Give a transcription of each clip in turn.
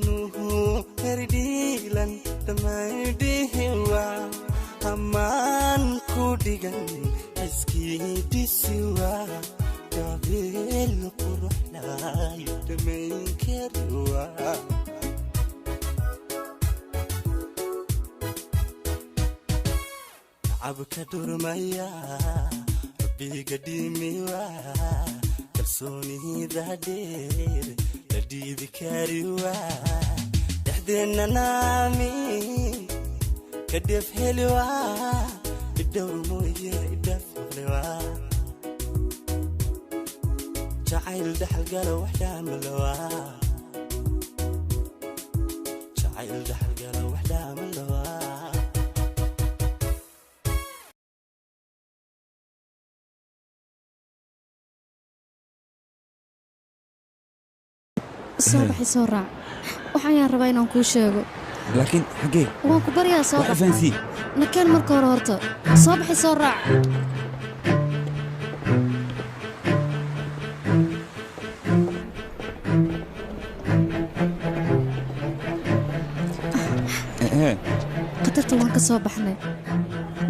nuhu herdilan damaydihiwa aman kudigan iskidisiwa gabil quruxlay damaykariwa abka durmaya rabbiga dhimiwa kalsoonida dheer la dhiibi kariwa dhaxdeena naami kadef helwa idowr mooye idaf maqlewa jacayl dhaxal galo waxdhaamalawa jacayl dhaxal galo waxdhaamalawa صباحي سرع وحيا ربينا نكون شاغو لكن حقي وانكو بريا صباح فانسي نكان مركو رورتا صباحي سرع قدرت وانك صباحنا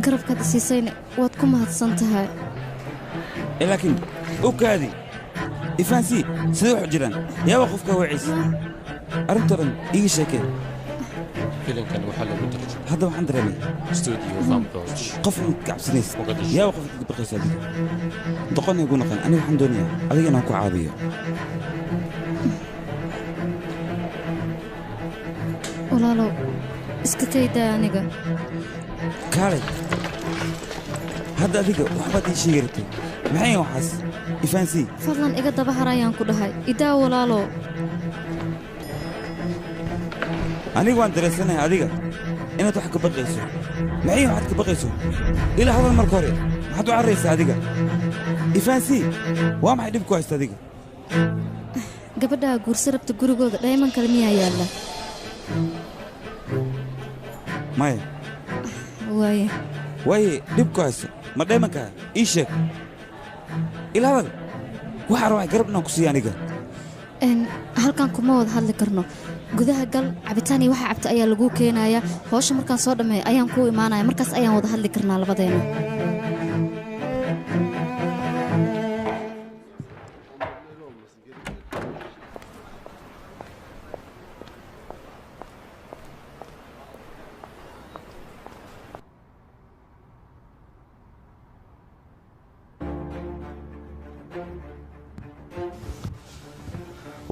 قرب كاد سيسين وادكم هادسنتها لكن اوكادي إفانسي سيدو حجران يا وقفك وعيس أرنترن إيجي شاكي فيلم كان وحلا مترجم هذا وحند رمي استوديو فام بروج قف كعب سنيس يا وقفك بقيس هذه دقوني يقول نقل أنا وحن دنيا أذي أنا أكو عادية ولا لو اسكتيدا نيجا كاري هذا أذيك وحبتي شيرتي معي وحس إفانسي فضلاً إيجا دبحر أيان كلها إدا ولا لو أنا وأنت درسنا هذيك أنا تحك بقيسو معي وحدك بقيسو إلى هذا المركوري ما حد عريس هذيك إفانسي وما حد بكويس هذيك قبلها قرص ربط جروجو دايماً كلميها يلا ماي واي دبكويس ما دايما كا إيشك إلى هذا waxaan rabaa garabna ku sii aniga halkan kuma wada hadli karno gudaha gal cabitaan iyo waxa cabta ayaa lagu keenaya hawsha markaan soo dhameeyo ayaan ku imaanaya markaas ayaan wada hadli karnaa labadeena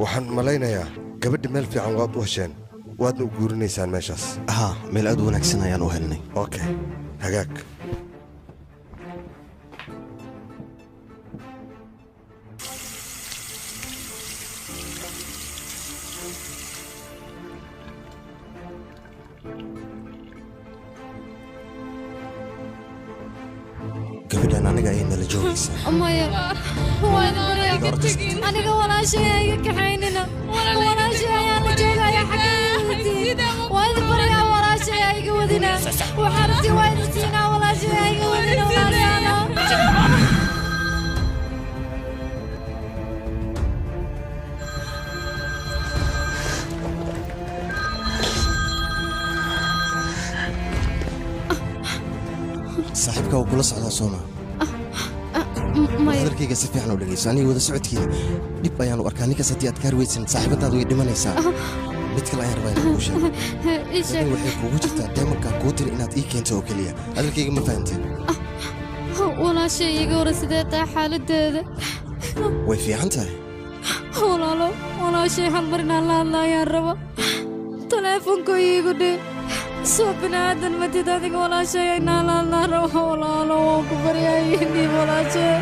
waxaan malaynayaa gabadha meel fiican waad u hesheen waadna u guurinaysaan meeshaas ها meel aad u wanaagsan ayaan u helnay okay hagaag gabadhan aniga ayay nala joogaysaa amaya waana wanaagga tagin aniga walaashay ay ka xaynina walaashay ayaa la joogaya xaqiiqdii waad bariya walaashay ay ga wadina waxaanti waad siina walaashay ay ga wadina walaashay saaxiibka uu kula socdaa Soomaa hadalkayga si fiican u dhageyso aniga wada socodkiina dhib ayaan u arkaa ninkaas haddii aad ka harweysan saaxiibadaadu way dhimanaysaa mid kale ayaan rabaa inaan kuu sheego laakiin waxay kuugu jirtaa deemarkaa kuu tiri inaad ii keento oo keliya hadalkayga ma fahamteen walaashay iga hore sidee tahay xaaladeeda way fiican tahay walaalo walaashay hal mar inaan la hadla ayaan raba taleefonka iigu dhee soo binaadan matid adiga walaashay inaan la hadla rabo walaalo waan ku baryaayay walaashay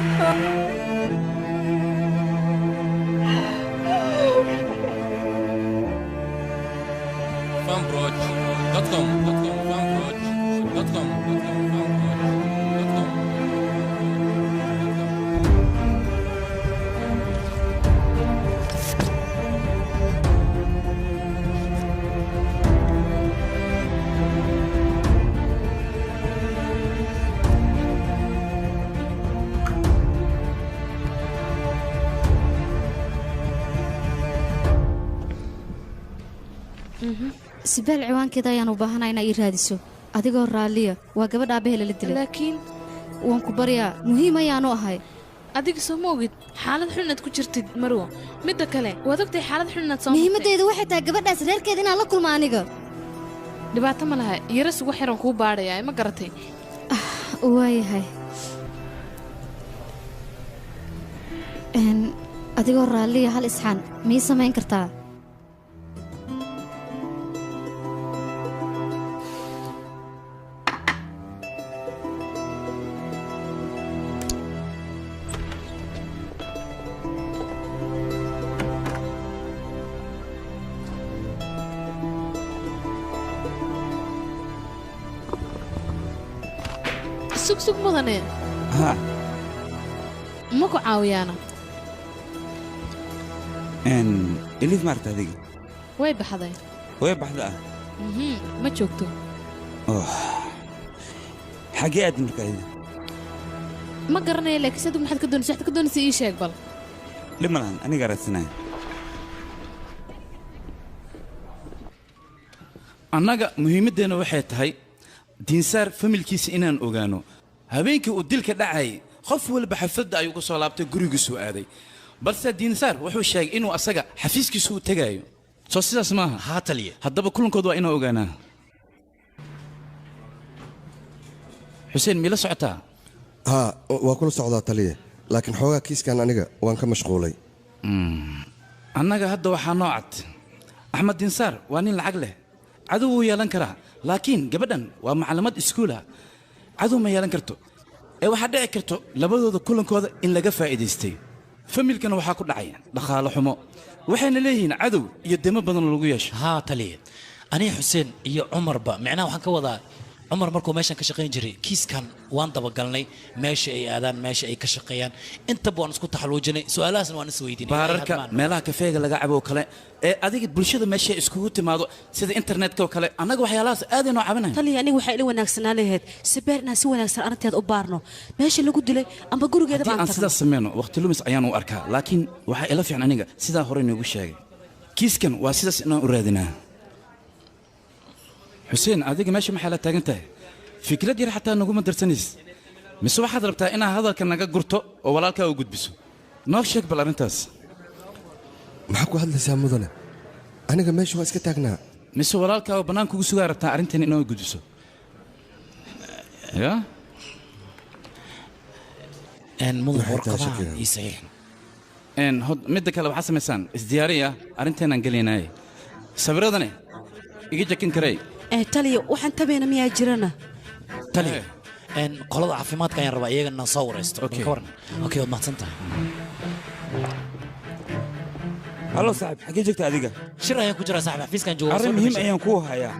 sibeel ciwaankeeda ayaan u baahanaa inaa ii raadiso adigoo raalliya waa gabadha aabbaheela la dilay laakiin waan ku baryaa muhiim ayaanu ahay adiga soo ma ogid xaalad xun inaad ku jirtid marwo midda kale waad ogtahay xaalad xun inaad soo muhiimaddeedu waxay tahay gabadhaas reerkeeda inaan la kulmo aniga dhibaato ma laha yara sugu xiran kuu baadhayaa ma garatay waayahay adigoo raalliya hal isxaan mii samayn kartaa sug mudane ها ma ku caawiyaana إليف مارت هذيك way baxday وين بحذا ma joogto حاجة أدم كذا ma garanaya laakiin sadug maxaad ka doonaysaa waxaad ka doonaysaa ii sheeg bal لما الآن أنا قرأت سنة annaga muhiimaddeena waxay tahay diinsaar familkiisa inaan ogaano habeenkii uu dilka dhacay qof walba xafladda ayuu ku soo laabtay gurigiisu aaday balse diinsaar wuxuu sheegay inuu asaga xafiiskiisu u tagaayo soo sidaas maaha haa taliye haddaba kulankood waa inaan ogaanaa xuseen mila socotaa haa waa kula socdaa taliye laakiin xoogaa kiiskan aniga waan ka mashquulay annaga hadda waxaa noo cad axmed diinsaar waa nin lacag leh cadow wuu yeelan karaa laakiin gabadhan waa macallimad iskuulah cadow ma yeelan karto ee waxaa dhici karto labadooda kulankooda in laga faa'iidaystay familkana waxaa ku dhacay dhaqaalo xumo waxayna leeyihiin cadow iyo demo badan lagu yeesho haa taliye aniga xuseen iyo cumarba micnaha waxaan ka wadaa cumar markuu meeshan ka shaqayn jiray kiiskan waan dabagalnay meesha ay aadaan meesha ay ka shaqeeyaan intaba waan isku taxaluujinay su'aalahaasna waan is weydiinay baararka meelaha kafeega laga cabo kale ee adiga bulshada meesha iskugu timaado sida internetka oo kale annaga waxyaalahaas aad inoo cabinayo taliya aniga waxay ila wanaagsanaa lahayd sibeer inaan si wanaagsan arrinteeda u baarno meesha lagu dilay amba gurigeeda haddii aan sidaas sameyno waqti lumis ayaan u arkaa laakiin waxaa ila fiican aniga sidaa hore inoogu sheegay kiiskan waa sidaas inaan u raadinaa xuseen adiga meesha maxaa la taagan tahay fikrad yar xataa naguma darsanaysid mise waxaad rabtaa inaad hadalka naga gurto oo walaalkaa u gudbiso noo sheeg bal arrintaas maxaa ku hadlaysaa mudane aniga meesha waa iska taagnaa mise walaalkaa oo bannaan kugu sugaa rabtaa arrintan inoo gudbiso ya mudan warqadaha ii saxiix midda kale waxaad samaysaan isdiyaariya arrinteenaan gelaynaaye sawiradane iga jakin karay taliya waxaan tabayna miyaa jirana taliya qolada caafimaadka ayaan rabaa iyaga inaan soo waraysto ka waran okay waad mahadsan tahay هلو صاحب حكي جبت هذيك shir ayaan ku jiraa saaxiib xafiiskan jooga أرين مهم أيام كوها يا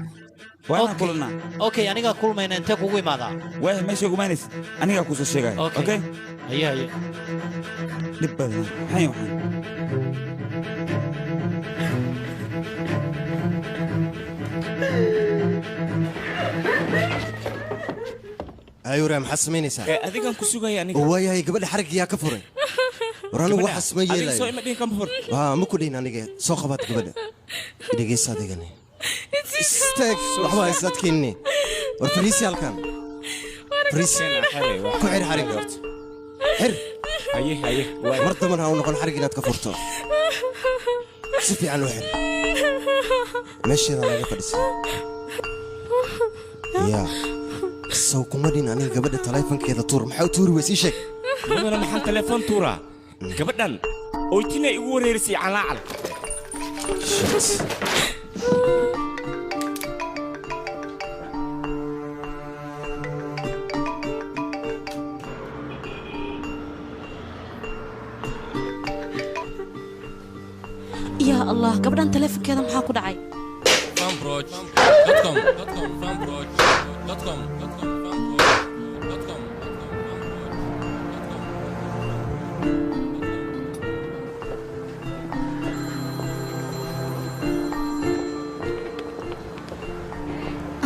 وأنا كلنا okay aniga kulmayna intee kugu imaadaa وين ماشي قمانيس أنا أكوس الشيء أوكي هيا لبنا حي وحي أيوة رام حسمينيسا أذيك أنكو سوغا يعني وياي قبل حرق يا كفر ورانو waxas ma yeelay أذيك سوي مدين كم فور ma ku dhiin aniga soo qabaad gabadha dhageysa adigani istaag waxba isadkiinni war fariisi halkan fariisi ku xir xarig horta xir haye mar damban ha u noqon xarig inaad ka furto si fiican u xir meesheeda laga fadhiisa yaa soo kuma dhiin aniga gabadha taleefankeeda tuur maxaa u tuuri weysii sheeg mudana maxaan telefoon tuuraa gabadhan oytina igu wareerisay calaacal yaa allah gabadhan taleefankeeda maxaa ku dhacay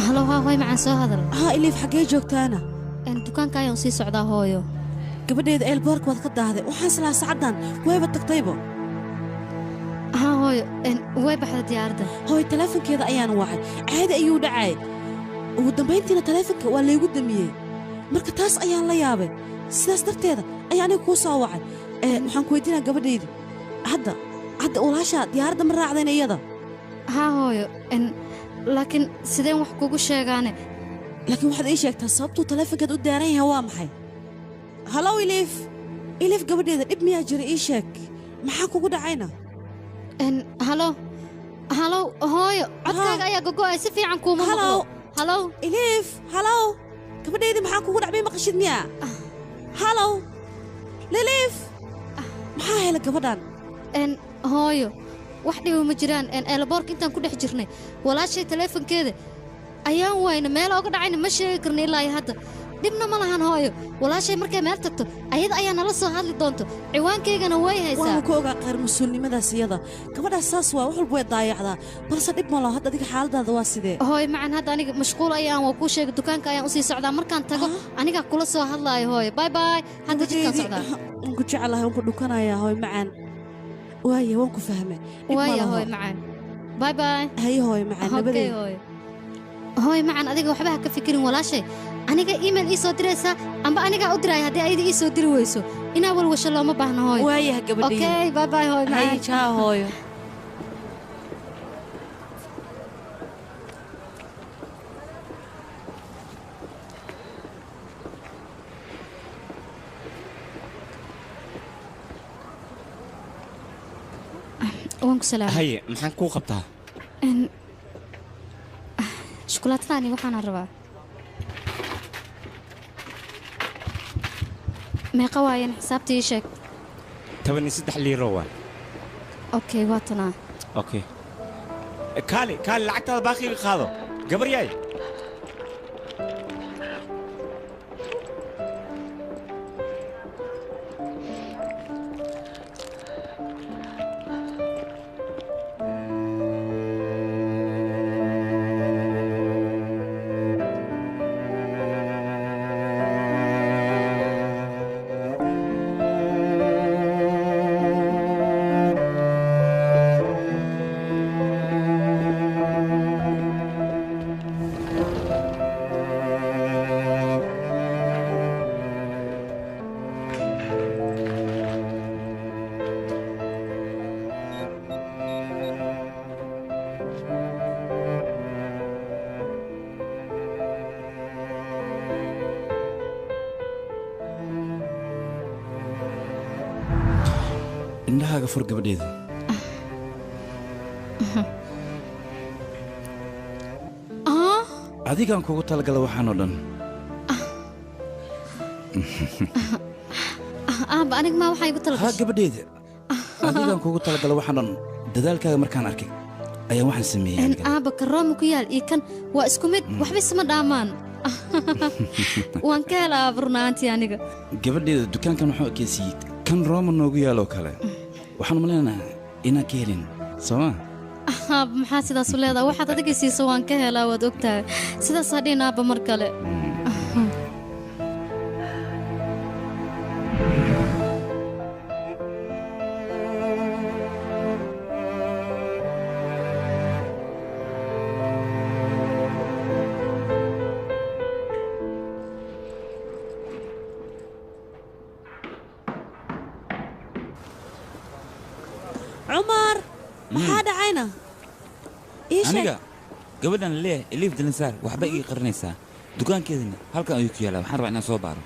halo haa hooy macaan soo hadal haa iliif xaggee joogtaana dukaanka ayaan sii socdaa hooyo gabadheeda eelboorka waad ka daahday waxaan islaa sacaddan wayba tagtaybo haa hooyo way baxda diyaaradda hooy taleefankeeda ayaan wacay caadi ayuu dhacay ugu dambayntiina taleefanka waa laygu damiyey marka taas ayaan la yaabay sidaas darteeda ayaa aniga kuu soo wacay waxaan ku weydiinaa gabadhayda hadda walaashaa diyaaradda ma raacdayn iyada haa hooyo laakiin sideen wax kugu sheegaane laakiin waxaad ii sheegtaa sababtuu taleefankeed u daaran yahay waa maxay halow iliif gabadheeda dhib miyaa jira ii sheeg maxaa kugu dhacayna halow hooyo codkaaga ayaa gogo'ay si fiican kuuma maqlo halow iliif halow gabadheydii maxaa kugu dhacmay maqashid miyaa halow liliif maxaa hela gabadhan hooyo wax dhibo ma jiraan eelaboorka intaan ku dhex jirnay walaashay taleefankeeda ayaan wayna meel ooga dhacayna ma sheegi karna ilaa iyo hadda dhibna ma lahan hooyo walaashay markay meel tagto ayada ayaa nala soo hadli doonto ciwaankaygana way haysaa waan ku ogaa qayr mas-uulnimadaas iyada gabadhaas saas waa wax walba way daayacdaa balse dhib ma laho hadda adiga xaaladaada waa sidee hooyo macan hadda aniga mashquul ayaan waa kuu sheegay dukaanka ayaan usii socdaa markaan tago anigaa kula soo hadlaayo hooyo bay bay hadda jidkaan socdaa waan ku jecelahay waan ku dhukanayaa hooyo macaan waaya waan ku fahmay waaya hooyo macaan bay bay haye hooyo macaan nabadey hooyo macaan adiga waxba ha ka fikirin walaashay aniga email ii soo diraysaa amba anigaa u diraya haddii ayada ii soo diri weyso inaa walwasho looma baahno hooyo waayaha gabadhii okay bye bye hooyo macaan jaa hooyo waan ku salaamay haye maxaan kuu qabtaa shukulaatadaani waxaana rabaa meeqa waayan xisaabta ii sheeg 13 liiro waa okay waa tanaa okay kaali lacagtaada baaqiga qaado gabar yaay indhahaaga fur gabadheeda adigaan kugu talagala waxaan oo dhan aaba anig maa waxaa igu talagashay haa gabadheeda adigaan kugu talagala waxaan dhan dadaalkaaga markaan arkay ayaan waxaan sameeyey aaba karooma ku yaal iyo kan waa isku mid waxba isma dhaamaan waan ka helaa burnaantii aniga gabadheeda dukaankan waxuu ekeysiiyey kan rooma noogu yaaloo kale waxaan malaynayaa inaan ka helin soo maa aaba maxaa sidaasu leedaha waxaad adiga siiso waan ka helaa waad ogtahay sidaas hadhiin aaba mar kale cumar maxaa dhacayna aniga gabadhan leeh eliif dilinsaar waxba ii qarinaysaa dukaankeedana halkan ayuu ku yaalaa waxaan rabaa inaan soo baaro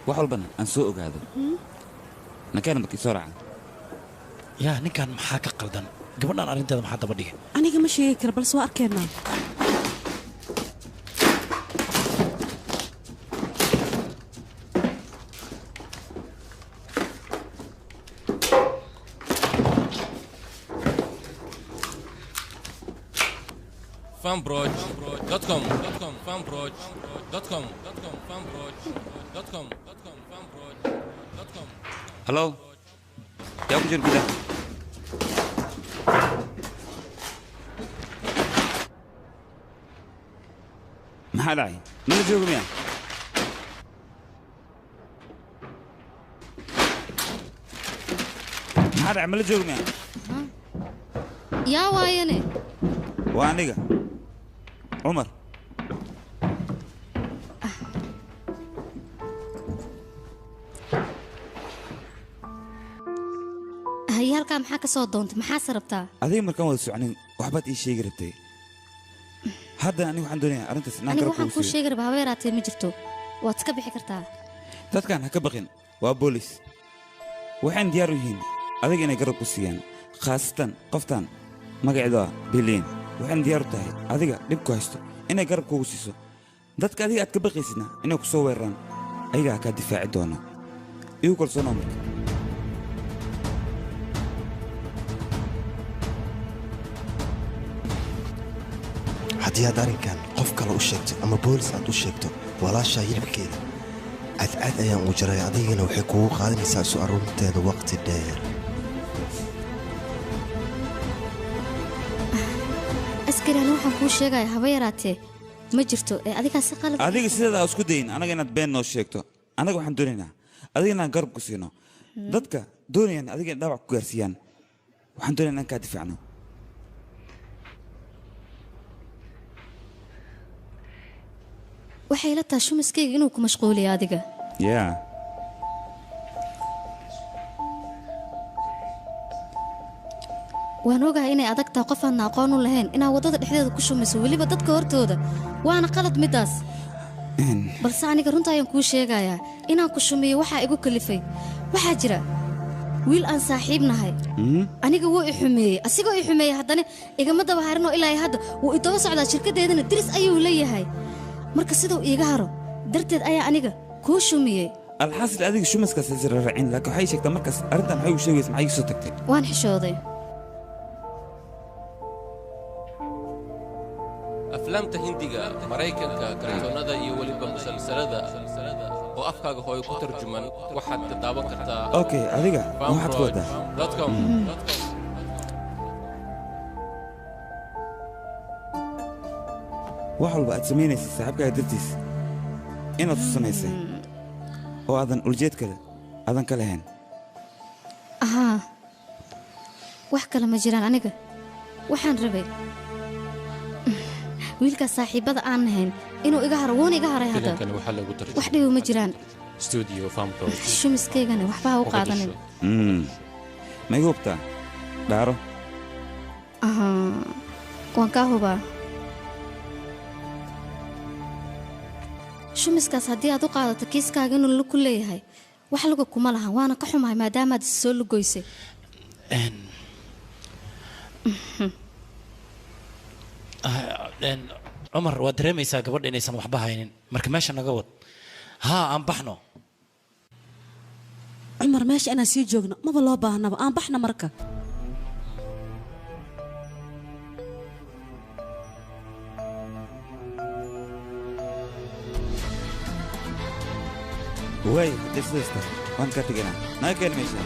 wax walbana aan soo ogaado nakeena markii soo raacan yaa ninkan maxaa ka qaldan gabadhan arrinteeda maxaa daba dhigay aniga ma sheegi kara balse waa arkeennaa fanbroch.com fanbroch.com fanbroch.com halo yaa ku jir gudaha maxaa dhacay mala joogo miya maxaa dhacay mala joogo miya yaa waayane waa aniga cumar haye halkaa maxaa ka soo doontay maxaase rabtaa adiga markaan wada socnin waxbaad ii sheegi rabtay hadda aniga waxaan doonayaa arrintaas inaan aniga garab waxaan kugu kuu siiyo sheegi rabaa haba yaraatee ma jirto waad iska bixi kartaa dadkan ha ka baqin waa boolis waxaan diyaar u yihiin adiga inay garab ku siiyaan khaasatan qoftan magaceeda biliin waxaan diyaar u tahay adiga dhib ku haysto inay garab kugu siiso dadka adiga aad ka baqaysidna inay ku soo weeraraan ayagaa kaa difaaci doona igu kalsoonoo marka haddii aad arrinkan qof kale u sheegto ama boolis aad u sheegto walaashaa hilibkeeda cadcad ayaan u jaray adigana waxay kugu qaadanaysaa isu arruurteeda waqti dheer askariani waxaan kuu sheegaya haba yaraatee ma jirto ee adigaa si qalad adiga sideeda isku dayin anaga inaad been noo sheegto anaga waxaan doonaynaa adiga inaan garab ku siino dadka doonayaan adiga in dhaawac ku gaarsiiyaan waxaan doonayaa inaan kaa difaacno waxay la tahay shumiskayga inuu ku mashquuliyo adiga yaa waan ogahay inay adag tahay qof aanna aqoon u lahayn inaad waddada dhexdeeda ku shumayso weliba dadka hortooda waana qalad middaas balse aniga runta ayaan kuu sheegayaa inaan ku shumiyo waxaa igu kalifay waxaa jira wiil aan saaxiib nahay aniga wuu i xumeeyey asigoo i xumeeyey haddana igama daba harinoo ilaa hadda wuu i daba socdaa shirkaddeedana diris ayuu leeyahay marka siduu iiga haro darteed ayaa aniga kuu shumiyey alxaasil adiga shumaskaas isra raacin laakiin waxay sheegtaa markaas arrintan maxay u sheegaysa maxay soo tagtay waan xishooday aflaamta hindiga maraykanka kartoonada iyo weliba musalsalada oo afkaaga hooyo ku tarjuman waxaad daawan kartaa okay adiga waxaad ku wadaa wax walba aad samaynaysa saaxiibkaaga dartiis inaad u samaysay oo aadan uljeedkada aadan ka lahayn ahaa wax kale ma jiraan aniga waxaan rabay wiilkaas saaxiibbada aan nahayn inuu iga haro wuuna iga haray hadda wax dhibo ma jiraan shumiskaygana waxba ha u qaadanin ma iga hubtaa dhaaro waan kaa hubaa shumiskaas haddii aad u qaadato kiiskaaga inuu lug ku leeyahay wax luga kuma lahan waana ka xumahay maadaamaad is soo lugoysay cumar waad dareemaysaa gabadha inaysan waxba haynin marka meesha naga wad haa aan baxno cumar meesha inaan sii joogno maba loo baahnaba aan baxna marka waay haddii sidaasta waan ka teganaa naga keen meesha